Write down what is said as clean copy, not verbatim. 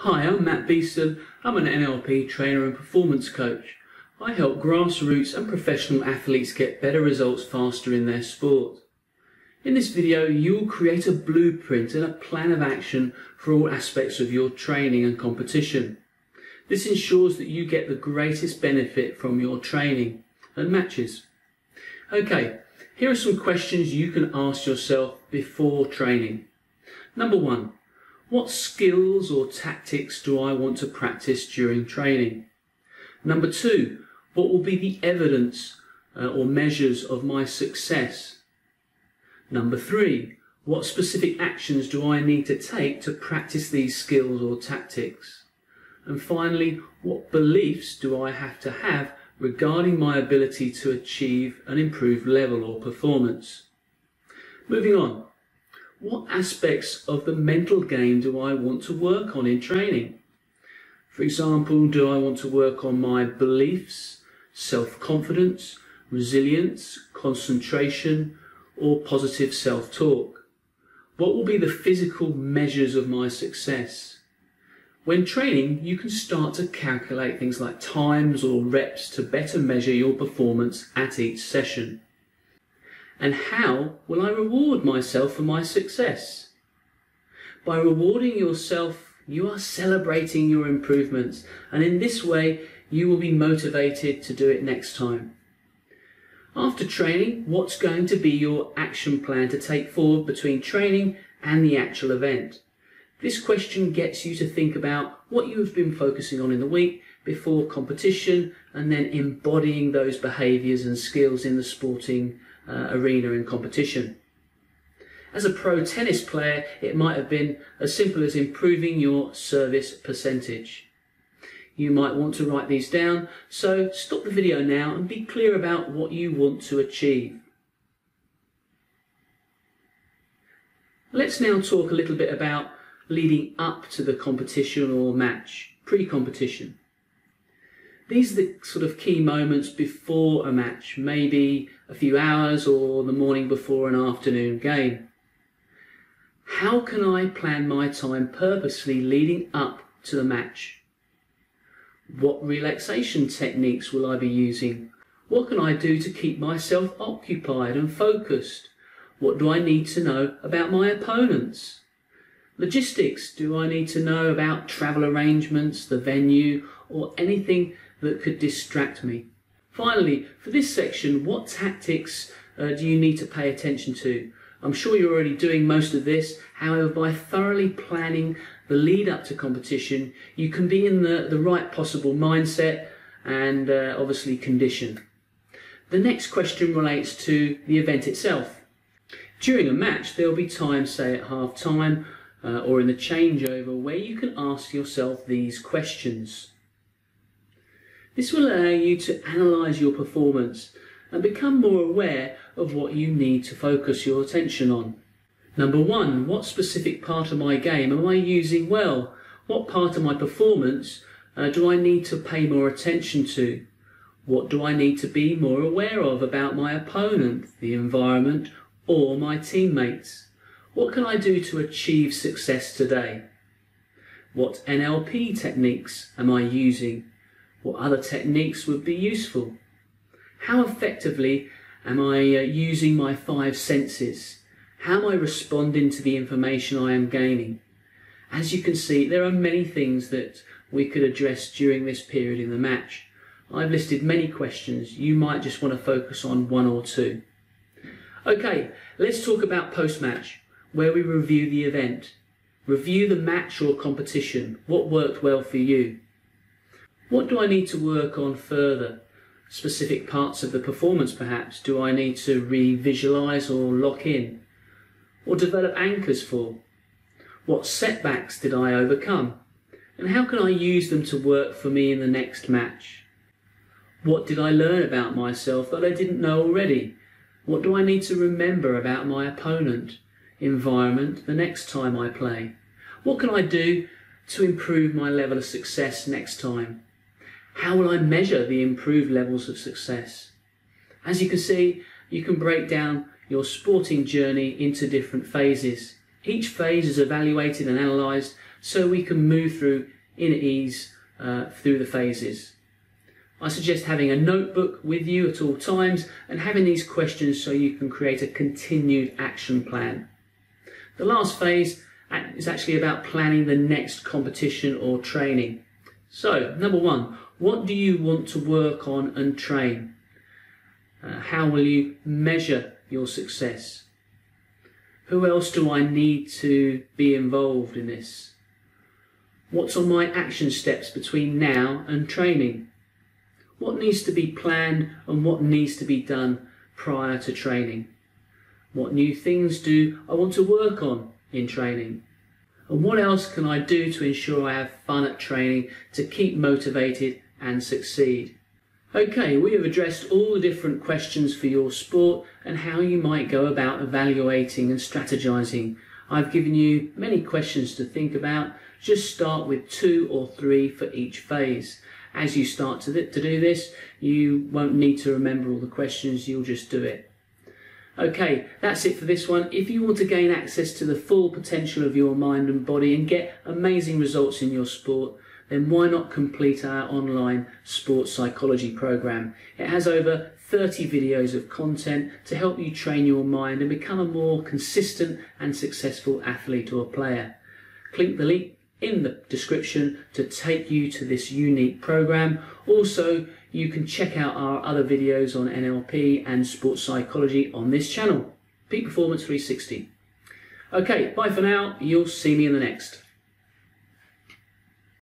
Hi, I'm Matt Beeston. I'm an NLP trainer and performance coach. I help grassroots and professional athletes get better results faster in their sport. In this video, you'll create a blueprint and a plan of action for all aspects of your training and competition. This ensures that you get the greatest benefit from your training and matches. Okay, here are some questions you can ask yourself before training. Number 1. What skills or tactics do I want to practice during training? Number 2. What will be the evidence or measures of my success? Number 3. What specific actions do I need to take to practice these skills or tactics? And finally, what beliefs do I have to have regarding my ability to achieve an improved level or performance? Moving on. What aspects of the mental game do I want to work on in training? For example, do I want to work on my beliefs, self-confidence, resilience, concentration, or positive self-talk? What will be the physical measures of my success? When training, you can start to calculate things like times or reps to better measure your performance at each session. And how will I reward myself for my success? By rewarding yourself, you are celebrating your improvements, and in this way you will be motivated to do it next time. After training, what's going to be your action plan to take forward between training and the actual event? This question gets you to think about what you have been focusing on in the week before competition, and then embodying those behaviours and skills in the sporting arena and competition. As a pro tennis player, it might have been as simple as improving your service percentage. You might want to write these down, so stop the video now and be clear about what you want to achieve. Let's now talk a little bit about leading up to the competition or match, pre-competition. These are the sort of key moments before a match, maybe a few hours or the morning before an afternoon game. How can I plan my time purposely leading up to the match? What relaxation techniques will I be using? What can I do to keep myself occupied and focused? What do I need to know about my opponents? Logistics, do I need to know about travel arrangements, the venue, or anything that could distract me? Finally, for this section, what tactics do you need to pay attention to? I'm sure you're already doing most of this. However, by thoroughly planning the lead up to competition, you can be in the right possible mindset and obviously condition. The next question relates to the event itself. During a match, there will be times, say at half time or in the changeover, where you can ask yourself these questions. This will allow you to analyse your performance and become more aware of what you need to focus your attention on. Number 1, what specific part of my game am I using well? What part of my performance do I need to pay more attention to? What do I need to be more aware of about my opponent, the environment, or my teammates? What can I do to achieve success today? What NLP techniques am I using? What other techniques would be useful? How effectively am I using my 5 senses? How am I responding to the information I am gaining? As you can see, there are many things that we could address during this period in the match. I've listed many questions. You might just want to focus on 1 or 2. Okay, let's talk about post-match, where we review the event. Review the match or competition. What worked well for you? What do I need to work on further? Specific parts of the performance perhaps? Do I need to re-visualise or lock in? Or develop anchors for? What setbacks did I overcome? And how can I use them to work for me in the next match? What did I learn about myself that I didn't know already? What do I need to remember about my opponent, environment, the next time I play? What can I do to improve my level of success next time? How will I measure the improved levels of success? As you can see, you can break down your sporting journey into different phases. Each phase is evaluated and analysed so we can move through in ease through the phases. I suggest having a notebook with you at all times and having these questions so you can create a continued action plan. The last phase is actually about planning the next competition or training. So, number one, what do you want to work on and train? How will you measure your success? Who else do I need to be involved in this? What's on my action steps between now and training? What needs to be planned and what needs to be done prior to training? What new things do I want to work on in training? And what else can I do to ensure I have fun at training to keep motivated and succeed? Okay, we have addressed all the different questions for your sport and how you might go about evaluating and strategizing. I've given you many questions to think about. Just start with 2 or 3 for each phase. As you start to do this, you won't need to remember all the questions, you'll just do it. Okay, that's it for this one. If you want to gain access to the full potential of your mind and body and get amazing results in your sport, then why not complete our online sports psychology program? It has over 30 videos of content to help you train your mind and become a more consistent and successful athlete or player. Click the link in the description to take you to this unique program. Also, you can check out our other videos on NLP and sports psychology on this channel, Peak Performance 360. Okay, bye for now. You'll see me in the next.